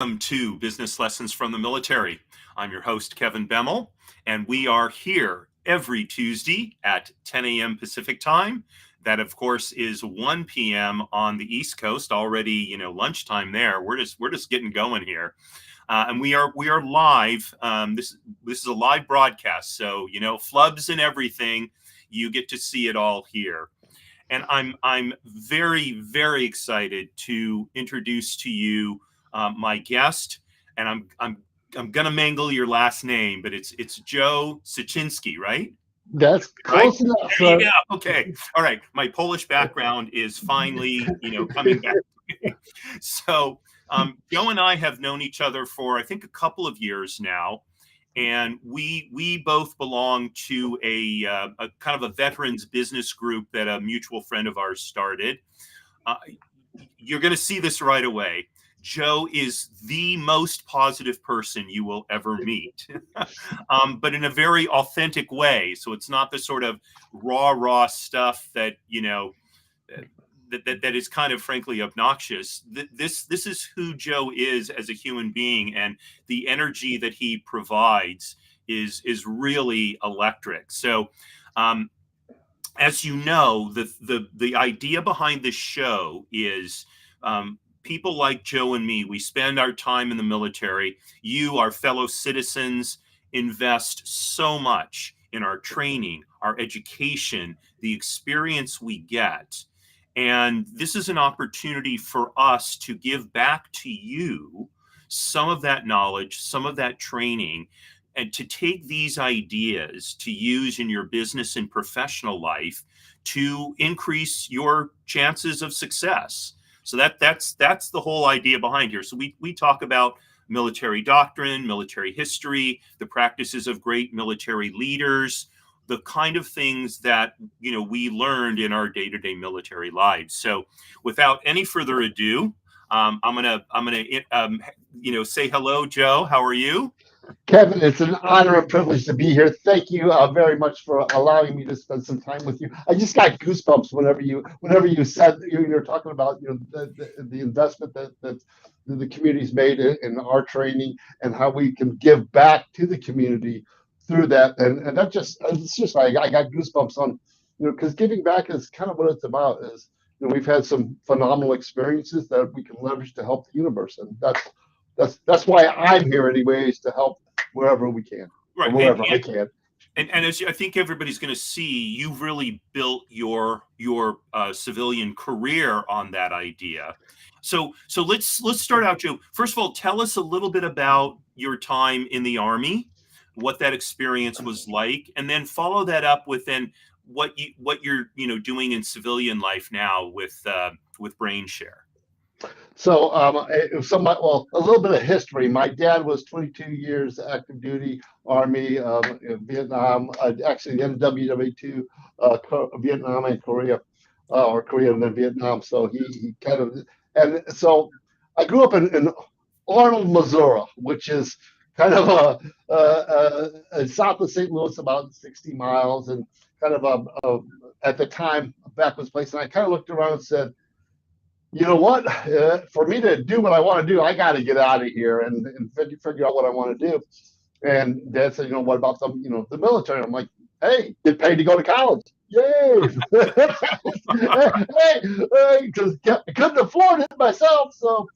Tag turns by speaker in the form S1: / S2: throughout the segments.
S1: Welcome to Business Lessons from the Military. I'm your host, Kevin Bemmel, and we are here every Tuesday at 10 a.m. Pacific time. That, of course, is 1 p.m. on the East Coast. Already, lunchtime there. We're just getting going here, and we are live. This is a live broadcast, so flubs and everything. You get to see it all here. And I'm very, very excited to introduce to you my guest, and I'm gonna mangle your last name, but it's Joe Siecinski, right?
S2: That's
S1: Right?
S2: close enough,
S1: There you
S2: sir.
S1: go. Okay. All right. My Polish background is finally, coming back to me. So Joe and I have known each other for I think a couple of years now, and we both belong to a kind of a veterans business group that a mutual friend of ours started. Uh, you're going to see this right away. Joe is the most positive person you will ever meet, but in a very authentic way. So it's not the sort of raw stuff that that is kind of frankly obnoxious. This is who Joe is as a human being, and the energy that he provides is really electric. So, as you know, the idea behind this show is people like Joe and me. We spend our time in the military. You, our fellow citizens, invest so much in our training, our education, the experience we get. And this is an opportunity for us to give back to you some of that knowledge, some of that training, and to take these ideas to use in your business and professional life to increase your chances of success. So that's the whole idea behind here. So we talk about military doctrine, military history, the practices of great military leaders, the kind of things that we learned in our day-to-day military lives. So without any further ado, I'm gonna say hello, Joe. How are you?
S2: Kevin, it's an honor and privilege to be here. Thank you very much for allowing me to spend some time with you. I just got goosebumps whenever you said you're talking about the investment that the community's made in our training and how we can give back to the community through that. And that it's just like I got goosebumps on because giving back is kind of what it's about. Is we've had some phenomenal experiences that we can leverage to help the universe, and that's why I'm here anyways, to help wherever we can, or
S1: Right.
S2: wherever I can.
S1: And as I think everybody's going to see, you've really built your civilian career on that idea. So let's start out, Joe. First of all, tell us a little bit about your time in the Army, what that experience was like, and then follow that up with then what you're doing in civilian life now with BrainShare.
S2: So, well, a little bit of history. My dad was 22 years active duty Army, in Vietnam, actually the end of WW2, Vietnam and Korea, or Korea and then Vietnam. So he kind of, and so I grew up in Arnold, Missouri, which is kind of south of St. Louis, about 60 miles, and kind of at the time a backwoods place. And I kind of looked around and said, you know what? For me to do what I want to do, I got to get out of here and figure out what I want to do. And Dad said, what about the military? I'm like, hey, get paid to go to college. Yay! Hey, because I couldn't afford it myself. So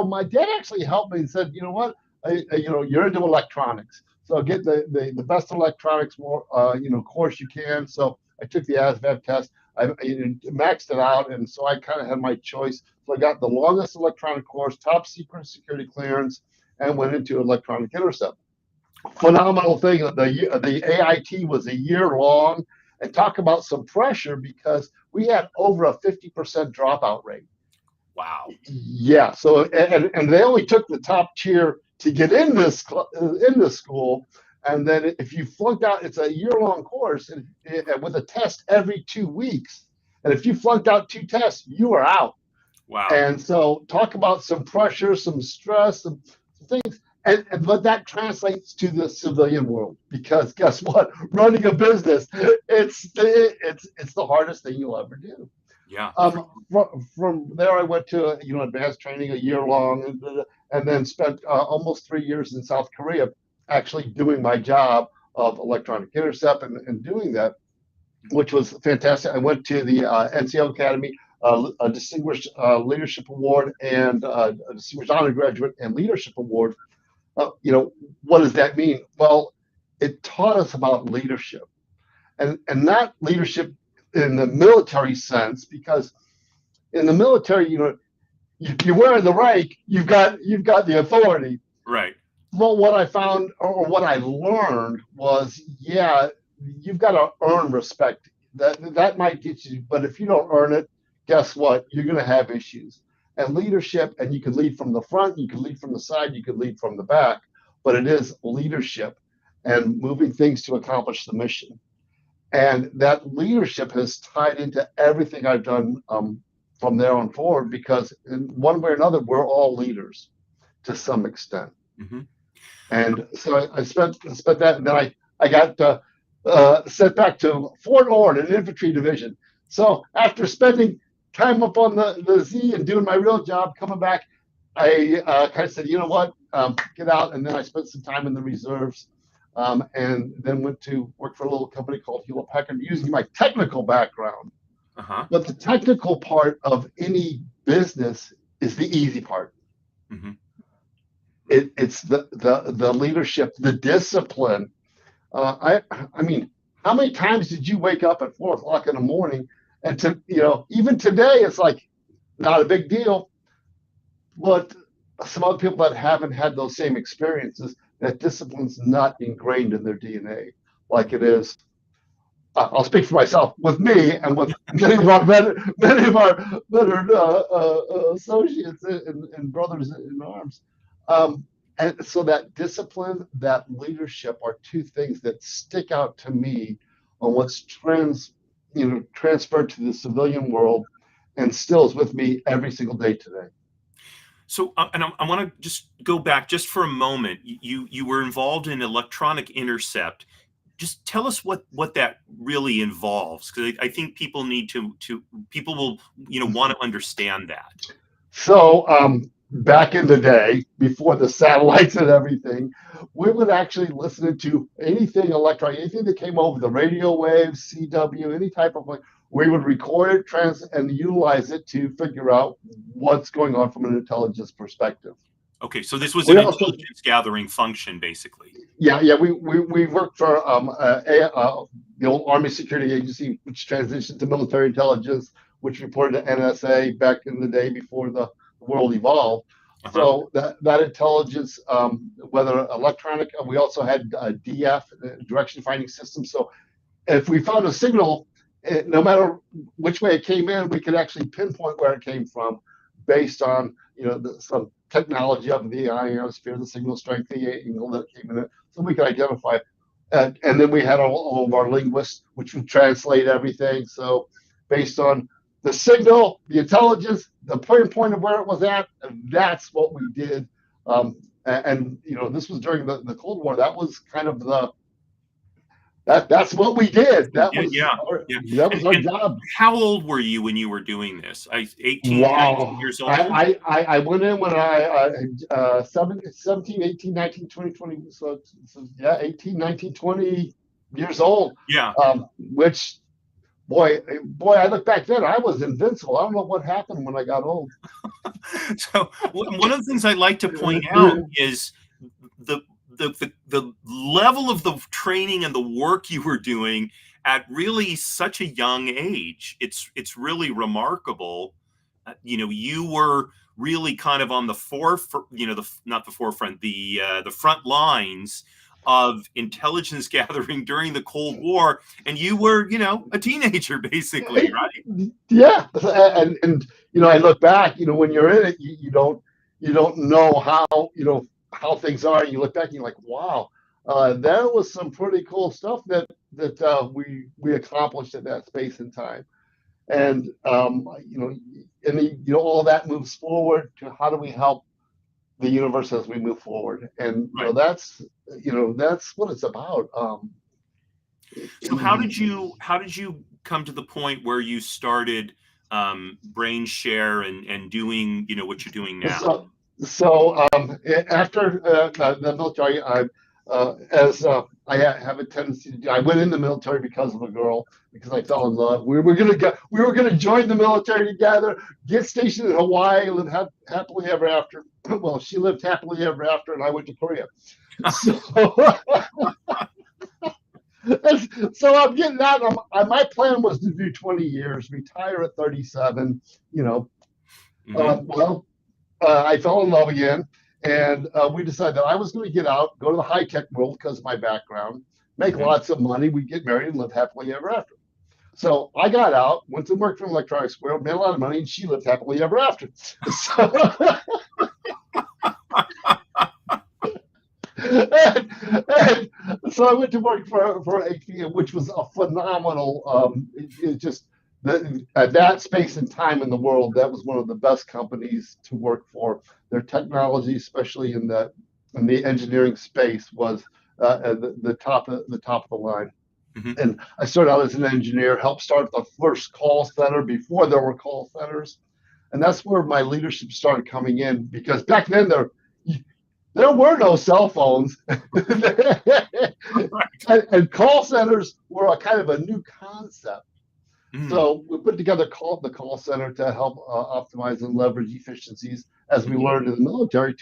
S2: my dad actually helped me and said, you know what? You're into electronics, so get the best electronics course you can. So I took the ASVAB test. I maxed it out, and so I kind of had my choice. So I got the longest electronic course, top secret security clearance, and went into electronic intercept. Phenomenal thing. The AIT was a year long, and talk about some pressure because we had over a 50% dropout rate.
S1: Wow.
S2: Yeah. So and they only took the top tier to get in this school. And then if you flunked out, it's a year-long course and with a test every 2 weeks. And if you flunked out 2 tests, you are out.
S1: Wow.
S2: And so talk about some pressure, some stress, some things. But that translates to the civilian world, because guess what? Running a business, it's the hardest thing you'll ever do.
S1: Yeah.
S2: From there, I went to advanced training a year long, and then spent almost 3 years in South Korea, actually doing my job of electronic intercept and doing that, which was fantastic. I went to the NCO Academy, a distinguished leadership award, and a distinguished undergraduate and leadership award. What does that mean? Well, it taught us about leadership, and not leadership in the military sense, because in the military, you're wearing the rank, you've got the authority.
S1: Right.
S2: Well, what I found, or what I learned, was, yeah, you've got to earn respect. That might get you, but if you don't earn it, guess what? You're going to have issues. And leadership, and you can lead from the front, you can lead from the side, you can lead from the back, but it is leadership and moving things to accomplish the mission. And that leadership has tied into everything I've done from there on forward, because in one way or another, we're all leaders to some extent.
S1: Mm-hmm.
S2: And so I spent that, and then I got sent back to Fort Ord, an infantry division. So after spending time up on the Z and doing my real job, coming back, I kind of said, you know what, get out. And then I spent some time in the reserves, and then went to work for a little company called Hewlett Packard, using my technical background.
S1: Uh-huh.
S2: But the technical part of any business is the easy part.
S1: Mm-hmm.
S2: It's the leadership, the discipline. I mean, how many times did you wake up at 4 o'clock in the morning, and even today it's like not a big deal, but some other people that haven't had those same experiences, that discipline's not ingrained in their DNA like it is. I'll speak for myself, with me and with many of our veteran associates and brothers in arms. And so that discipline, that leadership are two things that stick out to me on what's transferred to the civilian world, and still is with me every single day today.
S1: So, and I want to just go back just for a moment. You were involved in electronic intercept. Just tell us what that really involves, because I think people need to people will want to understand that.
S2: So back in the day, before the satellites and everything, we would actually listen to anything electronic, anything that came over the radio waves, CW, any type of, we would record it, and utilize it to figure out what's going on from an intelligence perspective.
S1: Okay, so this was an intelligence gathering function, basically.
S2: Yeah. We worked for the old Army Security Agency, which transitioned to military intelligence, which reported to NSA back in the day before the world evolved. Uh-huh. So that intelligence, whether electronic, we also had DF, direction finding system. So if we found a signal, no matter which way it came in, we could actually pinpoint where it came from based on some technology of the ionosphere, the signal strength, the angle that came in it, so we could identify. And then we had all of our linguists, which would translate everything. So based on the signal, the intelligence, the point of where it was at, that's what we did. And this was during the Cold War. That was kind of that's what we did. That was our job.
S1: How old were you when you were doing this? 18,
S2: wow.
S1: 19 years old?
S2: I went in when I 17, 18, 19, 20, 20. So yeah, 18, 19, 20 years old.
S1: Yeah.
S2: Which, boy, I look back then, I was invincible. I don't know what happened when I got old.
S1: So one of the things I'd like to point out is the level of the training and the work you were doing at really such a young age. It's really remarkable. You were really kind of on the forefront, not the forefront, the front lines of intelligence gathering during the Cold War, and you were, a teenager basically, right?
S2: Yeah, and I look back, when you're in it, you don't know how things are. You look back and you're like, wow, there was some pretty cool stuff that we accomplished in that space and time. And all that moves forward to how do we help the universe as we move forward. And that's what it's about.
S1: So how did you come to the point where you started brain share and doing, what you're doing now?
S2: After the military, I have a tendency to do. I went in the military because of a girl, because I fell in love. We were gonna join the military together, get stationed in Hawaii, live happily ever after. Well, she lived happily ever after, and I went to Korea. So, so I'm getting out. My plan was to do 20 years, retire at 37. I fell in love again, and we decided that I was going to get out, go to the high-tech world because of my background, make lots of money, we'd get married and live happily ever after. So I got out, went to work for an electronics world, made a lot of money, and she lived happily ever after. And so I went to work for HP, which was a phenomenal. At that space and time in the world, that was one of the best companies to work for. Their technology, especially in the engineering space, was the top of the line. Mm-hmm. And I started out as an engineer, helped start the first call center before there were call centers, and that's where my leadership started coming in, because back then there were no cell phones, and call centers were a kind of a new concept. Mm. So we put together the call center to help optimize and leverage efficiencies, as we learned in the military.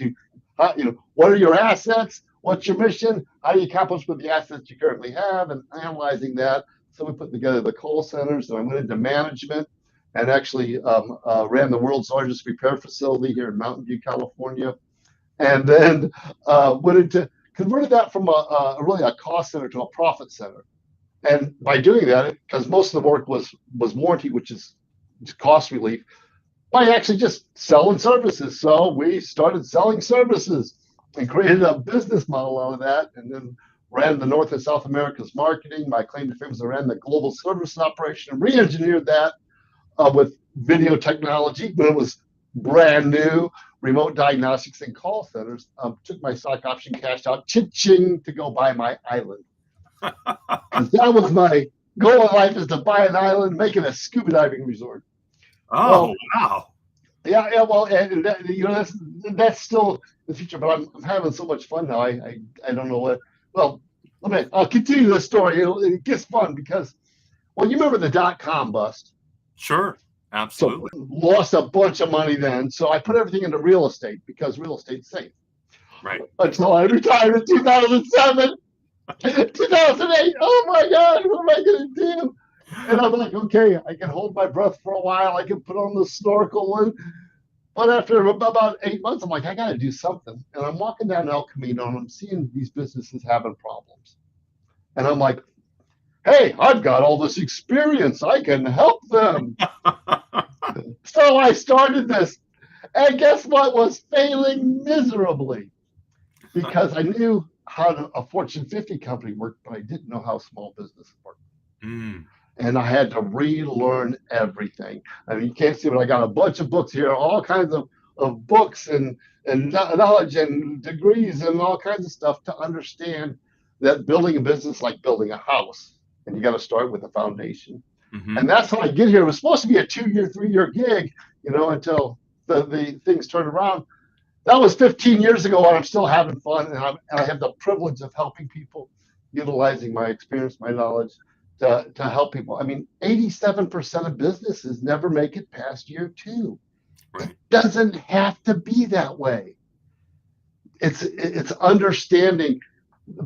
S2: What are your assets? What's your mission? How do you accomplish with the assets you currently have? And analyzing that. So we put together the call centers, and I went into management, and actually ran the world's largest repair facility here in Mountain View, California. And then converted that from really a cost center to a profit center. And by doing that, because most of the work was warranty, which is cost relief, by actually just selling services. So we started selling services and created a business model out of that, and then ran the North and South America's marketing. My claim to fame was I ran the global service operation and re-engineered that with video technology when it was brand new, remote diagnostics and call centers. Took my stock option, cashed out, cha-ching, to go buy my island. That was my goal in life, is to buy an island, make it a scuba diving resort.
S1: Oh, wow.
S2: Yeah. Well, and that's still the future, but I'm having so much fun now. I don't know what. Well, I'll continue the story. It gets fun because, well, you remember the .com bust?
S1: Sure, absolutely.
S2: So lost a bunch of money then. So I put everything into real estate because real estate's safe.
S1: Right.
S2: Until I retired in 2007. 2008. Oh my God, what am I going to do? And I'm like, okay, I can hold my breath for a while. I can put on the snorkel. But after about 8 months, I'm like, I got to do something. And I'm walking down El Camino, and I'm seeing these businesses having problems. And I'm like, hey, I've got all this experience. I can help them. So I started this. And guess what was failing miserably? Because I knew how a Fortune 50 company worked, but I didn't know how small business worked. Mm. And I had to relearn everything. I mean, you can't see, but I got a bunch of books here, all kinds of books and knowledge and degrees and all kinds of stuff to understand that building a business like building a house, and you got to start with a foundation. Mm-hmm. And that's how I get here. It was supposed to be a 2-year, 3-year gig, until the things turned around. That was 15 years ago, and I'm still having fun, and I have the privilege of helping people, utilizing my experience, my knowledge to help people. I mean, 87% of businesses never make it past year 2. Right. It doesn't have to be that way. It's understanding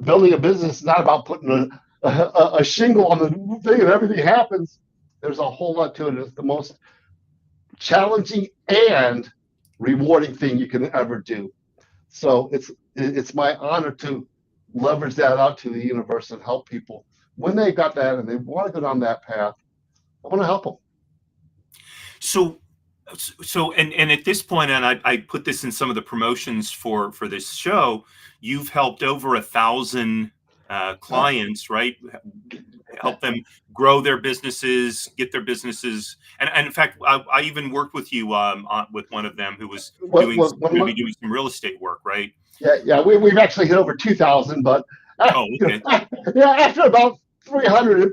S2: building a business is not about putting a shingle on the thing and everything happens. There's a whole lot to it. It's the most challenging and rewarding thing you can ever do. So it's my honor to leverage that out to the universe and help people when they got that and they want to go down that path. I want to help them.
S1: So and at this point, and I put this in some of the promotions for this show, you've helped over 1,000 clients, right? Help them grow their businesses, get their businesses, and in fact, I even worked with you with one of them who was doing some real estate work, right?
S2: Yeah. We've actually hit over 2,000, but
S1: okay.
S2: After about 300,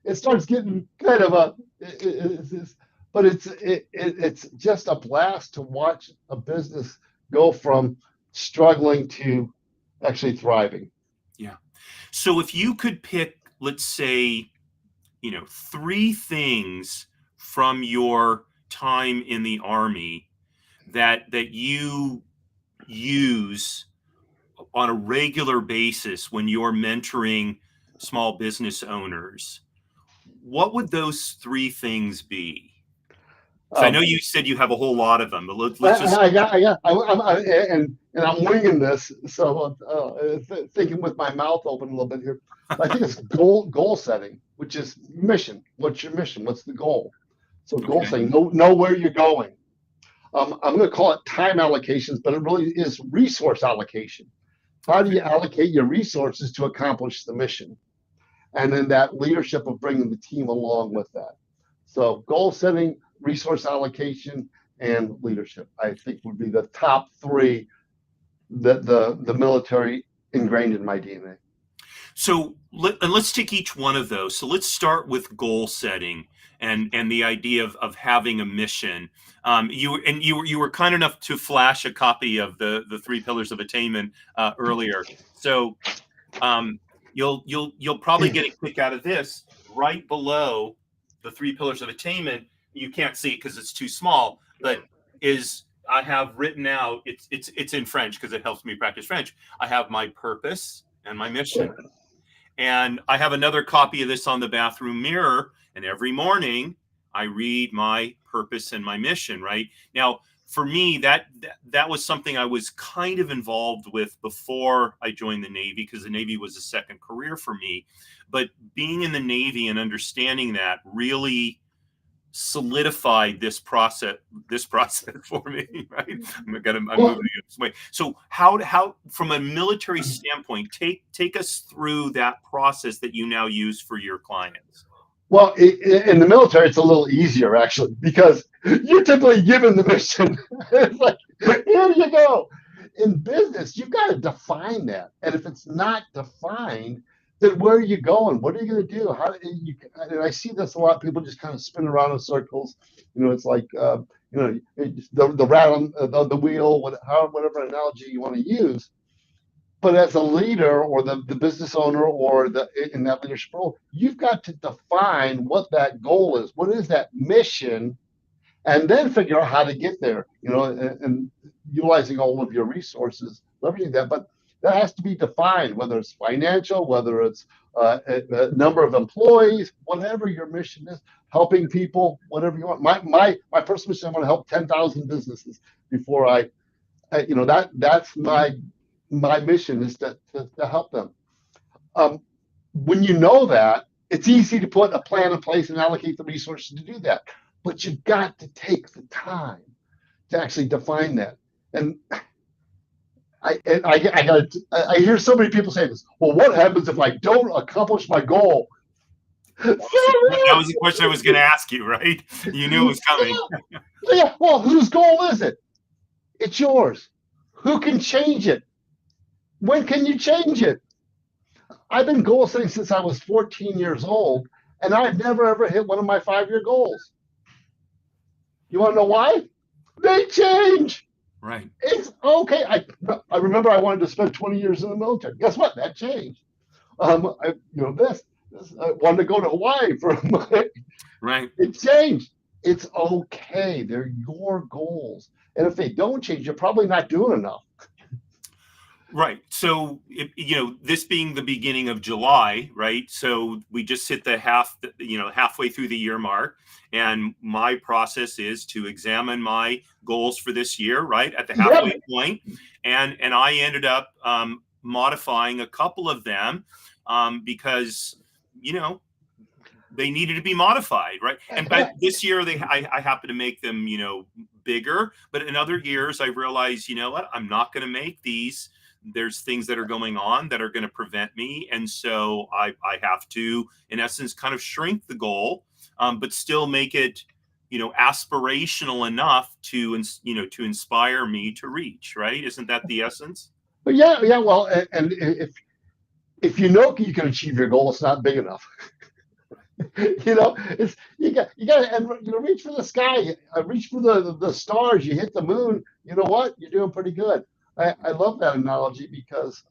S2: it starts getting kind of but it's just a blast to watch a business go from struggling to actually thriving.
S1: Yeah. So if you could pick, let's say, 3 things from your time in the Army that you use on a regular basis when you're mentoring small business owners, what would those 3 things be? So I know
S2: Um,
S1: you said you have a whole lot of them, but let's just.
S2: and I'm winging this, so thinking with my mouth open a little bit here. I think it's goal setting, which is mission. What's your mission? What's the goal? So goal
S1: Okay.
S2: setting, know where you're going. I'm going to call it time allocations, but it really is resource allocation. How do you allocate your resources to accomplish the mission? And then that leadership of bringing the team along with that. So goal setting, resource allocation, and leadership, I think would be the top 3 that the military ingrained in my DNA.
S1: So let's take each one of those. So let's start with goal setting and the idea of having a mission. You were kind enough to flash a copy of the 3 pillars of attainment earlier. So you'll probably get a kick out of this. Right below the 3 pillars of attainment, you can't see it because it's too small, but is I have written out. It's in French because it helps me practice French. I have my purpose and my mission. And I have another copy of this on the bathroom mirror. And every morning I read my purpose and my mission, right? Now, for me, that was something I was kind of involved with before I joined the Navy, because the Navy was a second career for me. But being in the Navy and understanding that really solidified this process for me, right? I'm moving it this way. So how from a military standpoint, take us through that process that you now use for your clients.
S2: Well, in the military, it's a little easier actually, because you're typically given the mission. It's like, here you go. In business, you've got to define that, and if it's not defined, then where are you going? What are you going to do? How do you? And I see this a lot. People just kind of spin around in circles. It's like the rat on the wheel, whatever analogy you want to use. But as a leader or the business owner or in that leadership role, you've got to define what that goal is. What is that mission? And then figure out how to get there, and utilizing all of your resources, leveraging that. But that has to be defined, whether it's financial, whether it's a number of employees, whatever your mission is, helping people, whatever you want. My personal mission, I want to help 10,000 businesses before that's my mission, is to help them. When you know that, it's easy to put a plan in place and allocate the resources to do that. But you've got to take the time to actually define that. And I hear so many people say this. Well, what happens if I don't accomplish my goal?
S1: That was the question I was going to ask you, right? You knew it was coming.
S2: Yeah. Well, whose goal is it? It's yours. Who can change it? When can you change it? I've been goal setting since I was 14 years old, and I've never ever hit one of my 5-year goals. You want to know why? They change.
S1: Right.
S2: It's okay. I remember I wanted to spend 20 years in the military. Guess what? That changed. I wanted to go to Hawaii for
S1: right.
S2: It changed. It's okay. They're your goals, and if they don't change, you're probably not doing enough.
S1: Right. So, this being the beginning of July, right? So we just hit the halfway through the year mark. And my process is to examine my goals for this year, right, at the halfway point. And I ended up modifying a couple of them because, they needed to be modified, right? And by this year, I happen to make them, bigger. But in other years, I realized, what, I'm not going to make these. There's things that are going on that are going to prevent me. And so I have to, in essence, kind of shrink the goal, but still make it, aspirational enough to inspire me to reach, right? Isn't that the essence?
S2: Yeah. Well, and if you know you can achieve your goal, it's not big enough. It's you got to, and reach for the sky, reach for the stars. You hit the moon. You know what? You're doing pretty good. I love that analogy because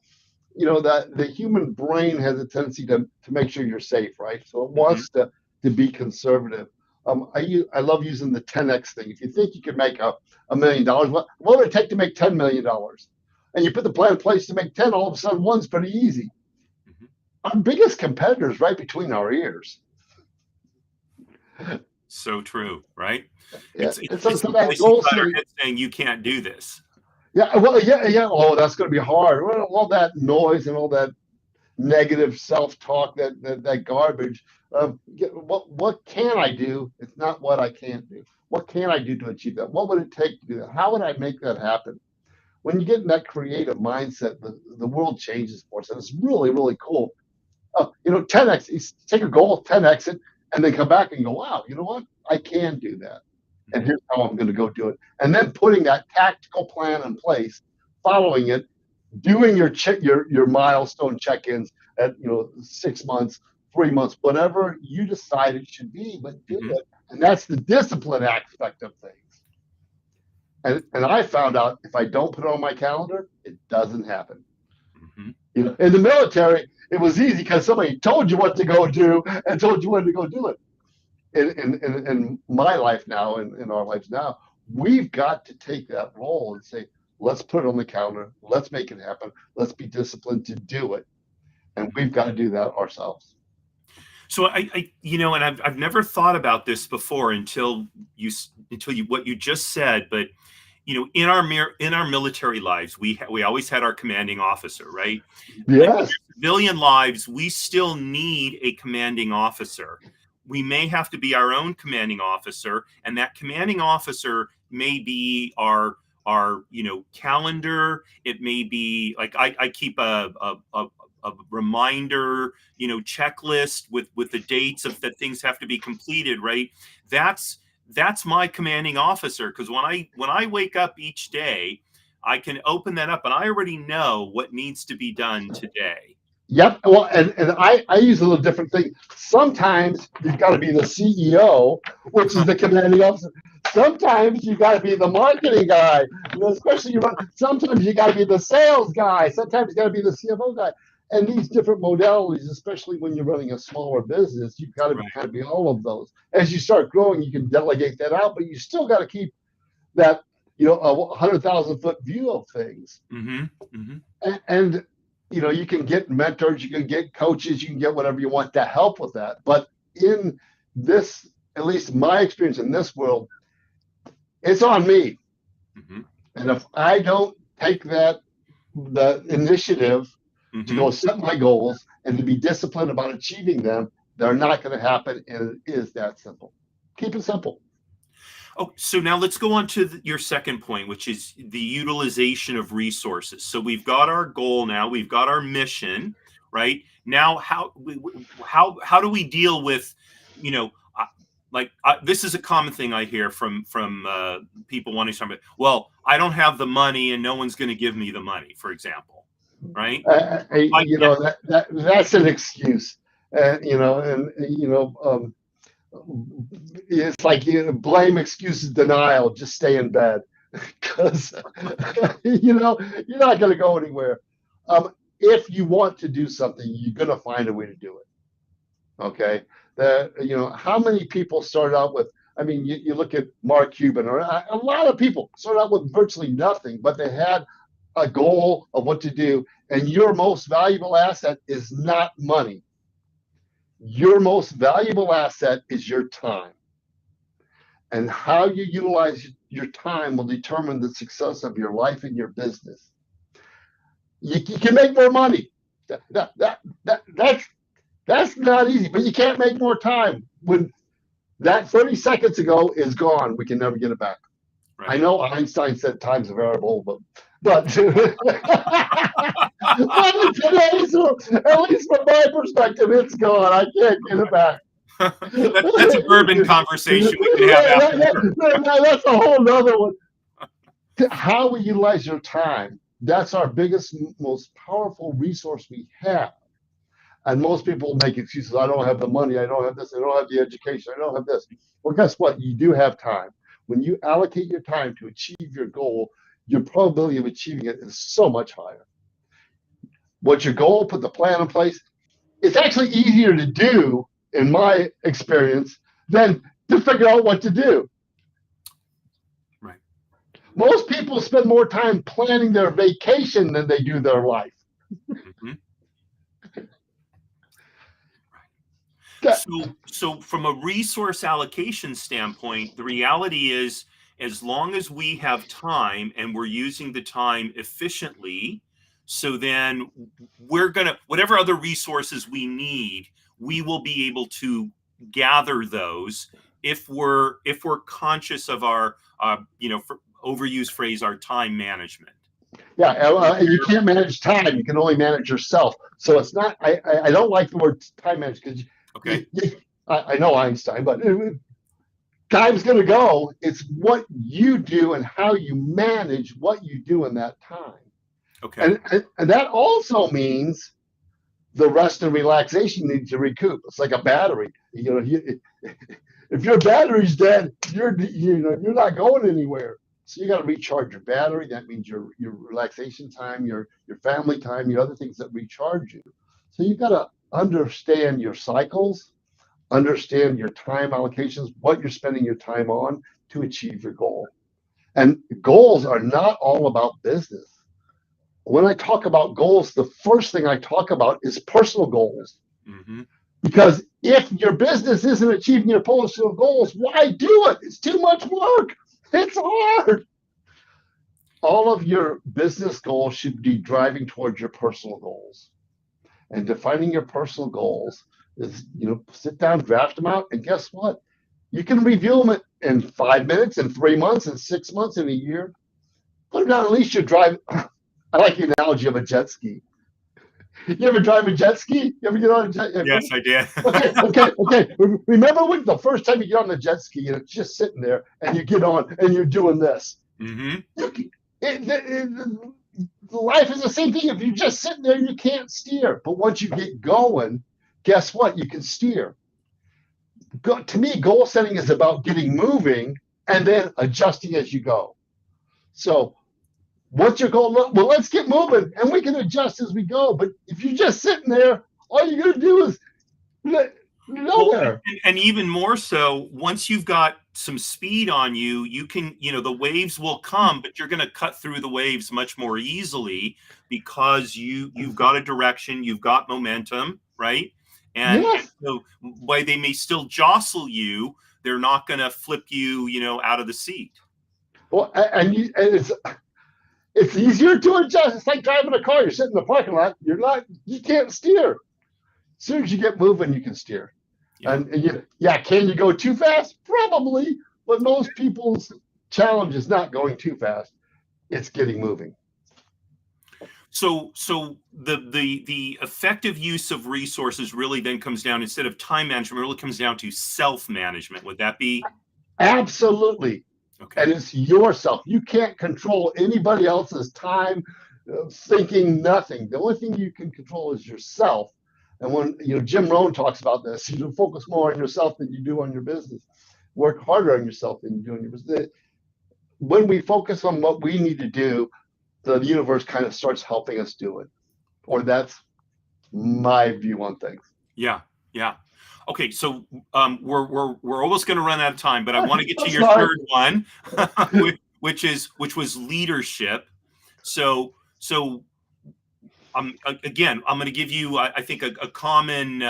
S2: that the human brain has a tendency to make sure you're safe, right? So it
S1: Hmm.
S2: wants to be conservative. I love using the 10x thing. If you think you could make $1 million, what would it take to make $10 million? And you put the plan in place to make 10. All of a sudden, one's pretty easy.
S1: Hmm.
S2: Our biggest competitor is right between our ears.
S1: So true, right?
S2: Yeah,
S1: It's
S2: so
S1: the
S2: that
S1: voice inside
S2: goal
S1: our
S2: setting.
S1: head saying you can't do this.
S2: Yeah, well, yeah. Oh, that's going to be hard. Well, all that noise and all that negative self-talk, that garbage. What can I do? It's not what I can't do. What can I do to achieve that? What would it take to do that? How would I make that happen? When you get in that creative mindset, the world changes for us, and it's really really cool. 10x. You take a goal, 10x it, and then come back and go, wow, you know what? I can do that, and
S1: Hmm.
S2: here's how I'm going to go do it. And then putting that tactical plan in place, following it, doing your milestone check-ins at 6 months, 3 months, whatever you decide it should be, but do
S1: Hmm.
S2: it. And that's the discipline aspect of things. And I found out if I don't put it on my calendar, it doesn't happen.
S1: Hmm.
S2: In the military, it was easy because somebody told you what to go do and told you when to go do it. In my life now, in our lives now, we've got to take that role and say, let's put it on the calendar, let's make it happen, let's be disciplined to do it, and
S1: Hmm.
S2: we've got to do that ourselves.
S1: So and I've never thought about this before until you what you just said. But in our military lives, we always had our commanding officer, right? In
S2: Yes.
S1: our civilian lives, we still need a commanding officer. We may have to be our own commanding officer, and that commanding officer may be our calendar. It may be like I keep a reminder, checklist with the dates of that things have to be completed, right? That's my commanding officer, because when I wake up each day, I can open that up and I already know what needs to be done today.
S2: Yep. Well, and I use a little different thing. Sometimes you've got to be the CEO, which is the commanding officer. Sometimes you got to be the marketing guy, especially you run. Sometimes you got to be the sales guy. Sometimes you got to be the CFO guy. And these different modalities, especially when you're running a smaller business, you've got to
S1: Right.
S2: kind of be all of those. As you start growing, you can delegate that out, but you still got to keep that a 100,000 foot view of things.
S1: Mm-hmm. Mm-hmm.
S2: And you can get mentors, you can get coaches, you can get whatever you want to help with that. But in this, at least my experience in this world, it's on me.
S1: Mm-hmm.
S2: And if I don't take the initiative to
S1: Mm-hmm.
S2: go set my goals and to be disciplined about achieving them, they're not going to happen. And it is that simple. Keep it simple.
S1: Oh, so now let's go on to your second point, which is the utilization of resources. So we've got our goal now, we've got our mission, right? Now, how do we deal with, you know, this is a common thing I hear from people wanting something. Well, I don't have the money, and no one's going to give me the money, for example, right? I get.
S2: That's an excuse. And it's like blame, excuses, denial. Just stay in bed because you're not going to go anywhere. If you want to do something, you're going to find a way to do it. Okay. How many people start out with? I mean, you look at Mark Cuban, or a lot of people start out with virtually nothing, but they had a goal of what to do. And your most valuable asset is not money. Your most valuable asset is your time. And how you utilize your time will determine the success of your life and your business. You can make more money. That, that, that, that's not easy, but you can't make more time when that 30 seconds ago is gone. We can never get it back. I
S1: Right.
S2: know Einstein said time's a variable, but but in today's world, at least from my perspective, it's gone. I can't get it back.
S1: That's a bourbon conversation we can have after.
S2: That's a whole nother one. How we utilize your time, that's our biggest, most powerful resource we have. And most people make excuses. I don't have the money. I don't have this. I don't have the education. I don't have this. Well, guess what? You do have time. When you allocate your time to achieve your goal, your probability of achieving it is so much higher. What's your goal? Put the plan in place. It's actually easier to do, in my experience, than to figure out what to do.
S1: Right.
S2: Most people spend more time planning their vacation than they do their life.
S1: Mm-hmm. So from a resource allocation standpoint, the reality is, as long as we have time and we're using the time efficiently, so then we're going to, whatever other resources we need, we will be able to gather those if we're conscious of our, for overused phrase, our time management.
S2: Yeah, you can't manage time. You can only manage yourself. So it's not. I don't like the word time management because I know Einstein, but time's going to go. It's what you do and how you manage what you do in that time.
S1: Okay.
S2: And that also means the rest and relaxation need to recoup. It's like a battery. If your battery's dead, you're not going anywhere. So you got to recharge your battery. That means your relaxation time, your family time, your other things that recharge you. So you got to understand your cycles, understand your time allocations, what you're spending your time on to achieve your goal. And goals are not all about business. When I talk about goals, the first thing I talk about is personal goals.
S1: Mm-hmm.
S2: Because if your business isn't achieving your personal goals, why do it? It's too much work. It's hard. All of your business goals should be driving towards your personal goals. And defining your personal goals is, sit down, draft them out, and guess what? You can review them in 5 minutes, in 3 months, in 6 months, in a year. Put them down, at least you drive. I like the analogy of a jet ski. You ever drive a jet ski? You ever get on a jet ski?
S1: Yes, I did.
S2: Okay. Remember when the first time you get on the jet ski and it's just sitting there and you get on and you're doing this?
S1: Mm-hmm.
S2: Life is the same thing. If you're just sitting there, you can't steer. But once you get going, guess what? You can steer. To me, goal setting is about getting moving and then adjusting as you go. So what's your goal? Well, let's get moving and we can adjust as we go. But if you're just sitting there, all you're going to do is nowhere.
S1: Well, and even more so, once you've got some speed on you, you can, the waves will come, but you're going to cut through the waves much more easily because you've got a direction, you've got momentum, right? And,
S2: Yes.
S1: and so while they may still jostle you, they're not going to flip you, out of the seat.
S2: Well, and it's easier to adjust. It's like driving a car. You're sitting in the parking lot. You can't steer. As soon as you get moving, you can steer. Yeah. And can you go too fast? Probably. But most people's challenge is not going too fast. It's getting moving.
S1: So the effective use of resources really then comes down, instead of time management, really comes down to self-management. Would that be?
S2: Absolutely. Okay. And it's yourself. You can't control anybody else's time, thinking, nothing. The only thing you can control is yourself. And when Jim Rohn talks about this, you focus more on yourself than you do on your business. Work harder on yourself than you do on your business. When we focus on what we need to do, the universe kind of starts helping us do it. Or that's my view on things.
S1: Yeah. Okay, so we're almost going to run out of time, but I want to get to your third one, which was leadership. So again, I'm going to give you, I think, a common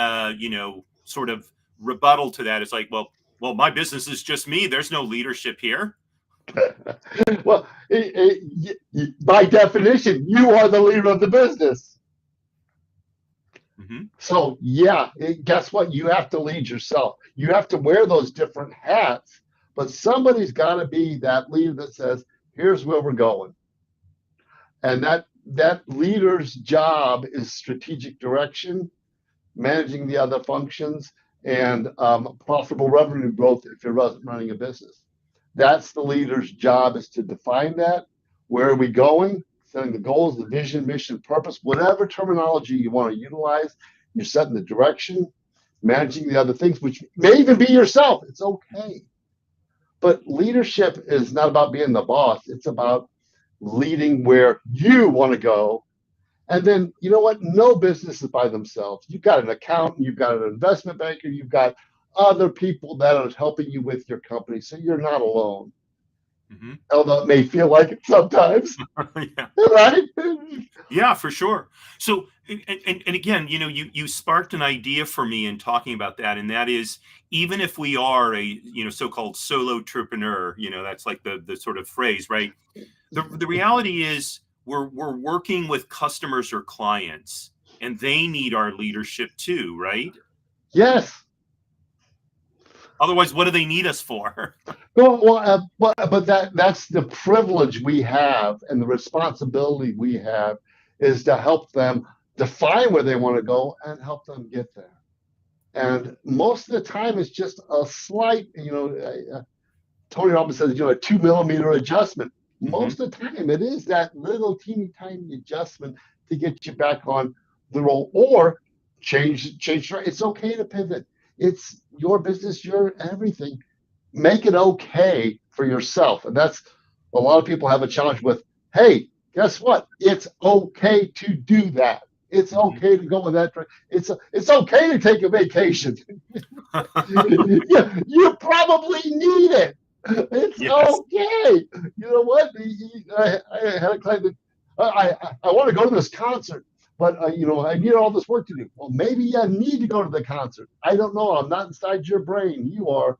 S1: sort of rebuttal to that. It's like, well, my business is just me. There's no leadership here.
S2: Well, by definition, you are the leader of the business. Mm-hmm. So guess what? You have to lead yourself. You have to wear those different hats, but somebody's got to be that leader that says, here's where we're going. And that leader's job is strategic direction, managing the other functions, and profitable revenue growth if you're running a business. That's the leader's job, is to define that. Where are we going? Setting the goals, the vision, mission, purpose, whatever terminology you want to utilize. You're setting the direction, managing the other things, which may even be yourself. It's okay. But leadership is not about being the boss. It's about leading where you want to go. And then, you know what? No business is by themselves. You've got an accountant, you've got an investment banker, you've got other people that are helping you with your company. So you're not alone.
S1: Mm-hmm.
S2: Although it may feel like it sometimes.
S1: Yeah.
S2: Right?
S1: Yeah, for sure. So, and again, you sparked an idea for me in talking about that, and that is, even if we are a so-called solo entrepreneur, that's like the sort of phrase, right? The reality is we're working with customers or clients, and they need our leadership too, right?
S2: Yes.
S1: Otherwise, what do they need us for?
S2: But that's the privilege we have and the responsibility we have is to help them define where they want to go and help them get there. And most of the time, it's just a slight, Tony Robbins says, a 2 millimeter adjustment. Most of the time, it is that little teeny tiny adjustment to get you back on the roll or change. It's okay to pivot. It's your business, your everything. Make it okay for yourself. And that's a lot of people have a challenge with. Hey, guess what? It's okay to do that. It's okay to go in that. It's okay to take a vacation. You probably need it. It's
S1: Yes.
S2: okay. You know what? I had a client that I want to go to this concert, but I need all this work to do. Well, maybe you need to go to the concert. I don't know. I'm not inside your brain. You are.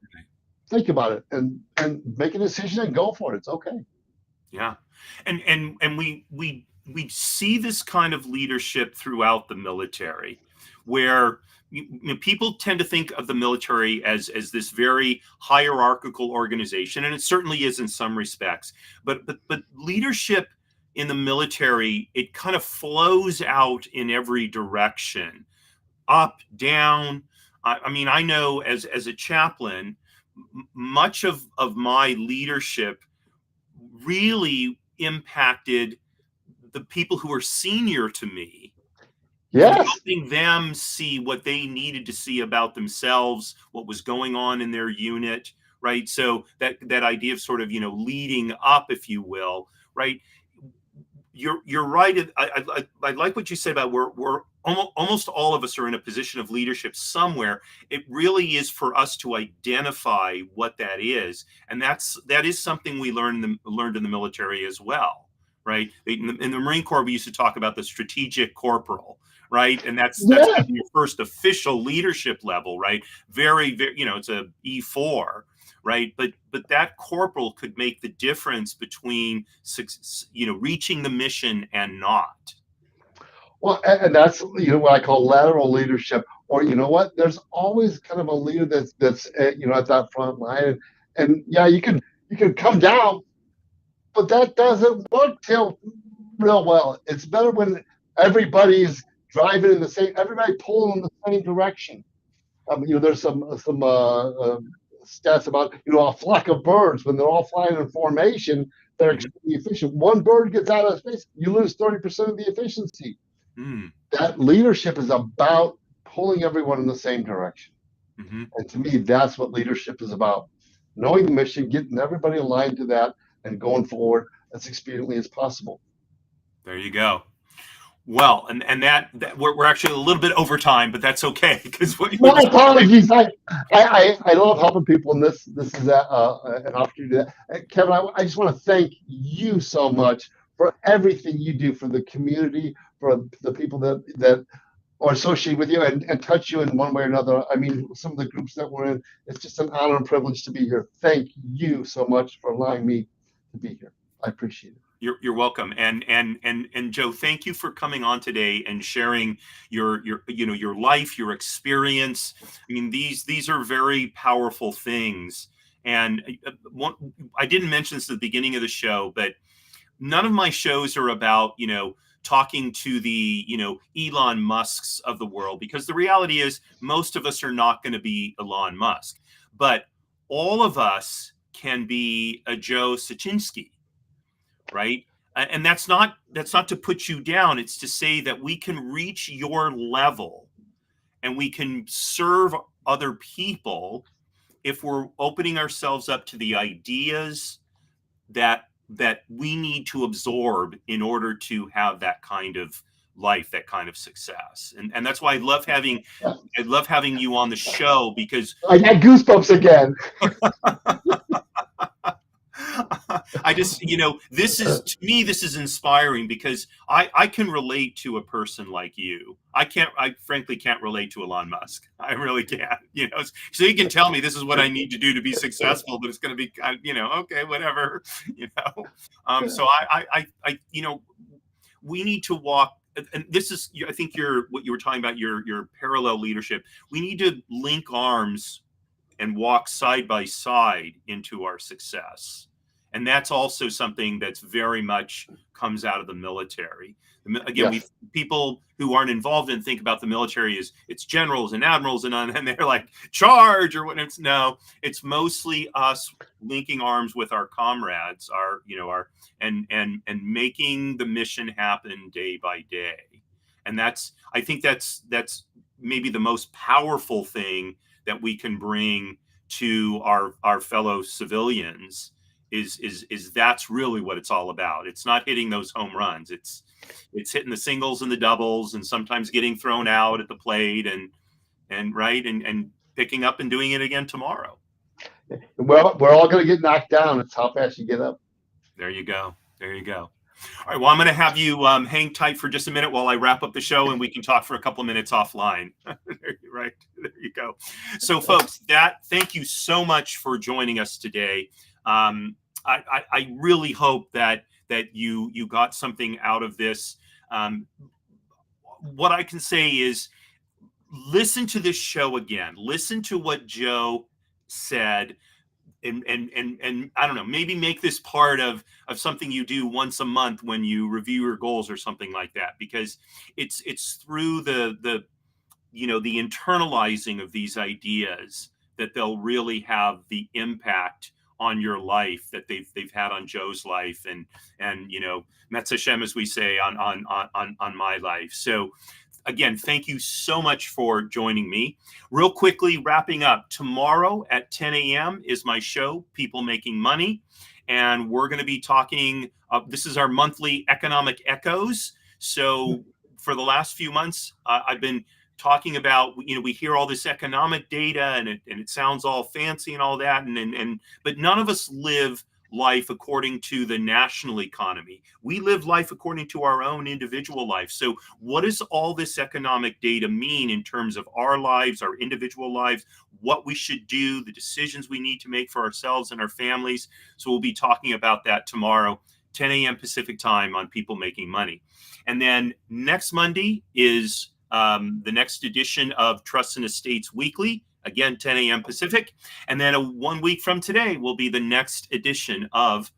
S2: Think about it and make a decision and go for it. It's okay.
S1: Yeah. And we see this kind of leadership throughout the military, where people tend to think of the military as this very hierarchical organization, and it certainly is in some respects. But leadership in the military, it kind of flows out in every direction, up, down. I mean, I know as a chaplain, much of my leadership really impacted the people who are senior to me, and
S2: Yes.
S1: helping them see what they needed to see about themselves, what was going on in their unit, right? So that idea of sort of leading up, if you will, right? You're right. I like what you said about we're almost all of us are in a position of leadership somewhere. It really is for us to identify what that is, and that is something we learned in the military as well, right? In the Marine Corps, we used to talk about the strategic corporal, right? And that's
S2: Yeah.
S1: kind of your first official leadership level, right? Very, very, it's a E4, right? But that corporal could make the difference between reaching the mission and not.
S2: Well, and that's what I call lateral leadership. Or you know what? There's always kind of a leader that's at that front line, and yeah, you can come down, but that doesn't work till real well. It's better when everybody's driving in the same, everybody pulling in the same direction. There's some stats about a flock of birds when they're all flying in formation, they're
S1: Mhm.
S2: extremely efficient. One bird gets out of space, you lose 30% of the efficiency.
S1: Mm.
S2: That leadership is about pulling everyone in the same direction.
S1: Hmm.
S2: And to me, that's what leadership is about. Knowing the mission, getting everybody aligned to that, and going forward as expediently as possible.
S1: There you go. Well, and that we're actually a little bit over time, but that's okay because
S2: My apologies. I love helping people, and this is an opportunity to do that. Kevin, I just want to thank you so much for everything you do for the community, for the people that are associated with you and touch you in one way or another. I mean, some of the groups that we're in, it's just an honor and privilege to be here. Thank you so much for allowing me to be here. I appreciate it.
S1: You're welcome. And Joe, thank you for coming on today and sharing your life, your experience. I mean, these are very powerful things. And I didn't mention this at the beginning of the show, but none of my shows are about talking to the Elon Musks of the world, because the reality is most of us are not going to be Elon Musk, but all of us can be a Joe Siecinski, right? And that's not to put you down. It's to say that we can reach your level and we can serve other people if we're opening ourselves up to the ideas that we need to absorb in order to have that kind of life, that kind of success. And that's why I love having you on the show, because
S2: I got goosebumps again.
S1: I just, this is, to me, this is inspiring, because I can relate to a person like you. I frankly can't relate to Elon Musk. I really can't, so he can tell me this is what I need to do to be successful, but it's going to be, okay, whatever, so we need to walk. And this is, I think what you were talking about, your parallel leadership. We need to link arms and walk side by side into our success. And that's also something that's very much comes out of the military. Again,
S2: Yes.
S1: people who aren't involved and think about the military as it's generals and admirals and they're like charge or what. It's mostly us linking arms with our comrades, and making the mission happen day by day. And I think that's maybe the most powerful thing that we can bring to our fellow civilians is that's really what it's all about. It's not hitting those home runs. It's hitting the singles and the doubles, and sometimes getting thrown out at the plate and picking up and doing it again tomorrow.
S2: Well, we're all going to get knocked down. It's how fast you get up.
S1: There you go. There you go. All right. Well, I'm going to have you hang tight for just a minute while I wrap up the show, and we can talk for a couple of minutes offline. Right. There you go. So, folks, thank you so much for joining us today. I really hope that you got something out of this. What I can say is, listen to this show again. Listen to what Joe said. And I don't know, maybe make this part of something you do once a month when you review your goals or something like that, because it's through the internalizing of these ideas that they'll really have the impact on your life that they've had on Joe's life, and Metz Hashem, as we say, on my life. So again, thank you so much for joining me. Real quickly, wrapping up, tomorrow at 10 a.m. is my show, People Making Money. And we're going to be talking, this is our monthly economic echoes. So for the last few months, I've been talking about, we hear all this economic data and it sounds all fancy and all that. But none of us live life according to the national economy. We live life according to our own individual life. So what does all this economic data mean in terms of our lives, our individual lives, what we should do, the decisions we need to make for ourselves and our families? So we'll be talking about that tomorrow, 10 a.m. Pacific time on People Making Money. And then next Monday is the next edition of Trusts and Estates Weekly. Again, 10 a.m. Pacific. And then 1 week from today will be the next edition of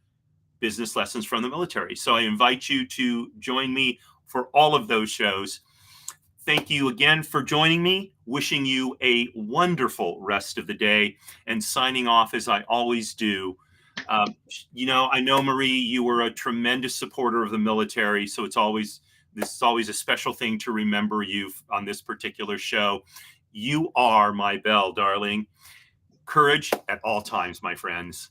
S1: Business Lessons from the Military. So I invite you to join me for all of those shows. Thank you again for joining me. Wishing you a wonderful rest of the day, and signing off as I always do. I know, Marie, you were a tremendous supporter of the military. So this is always a special thing to remember you on this particular show. You are my bell, darling. Courage at all times, my friends.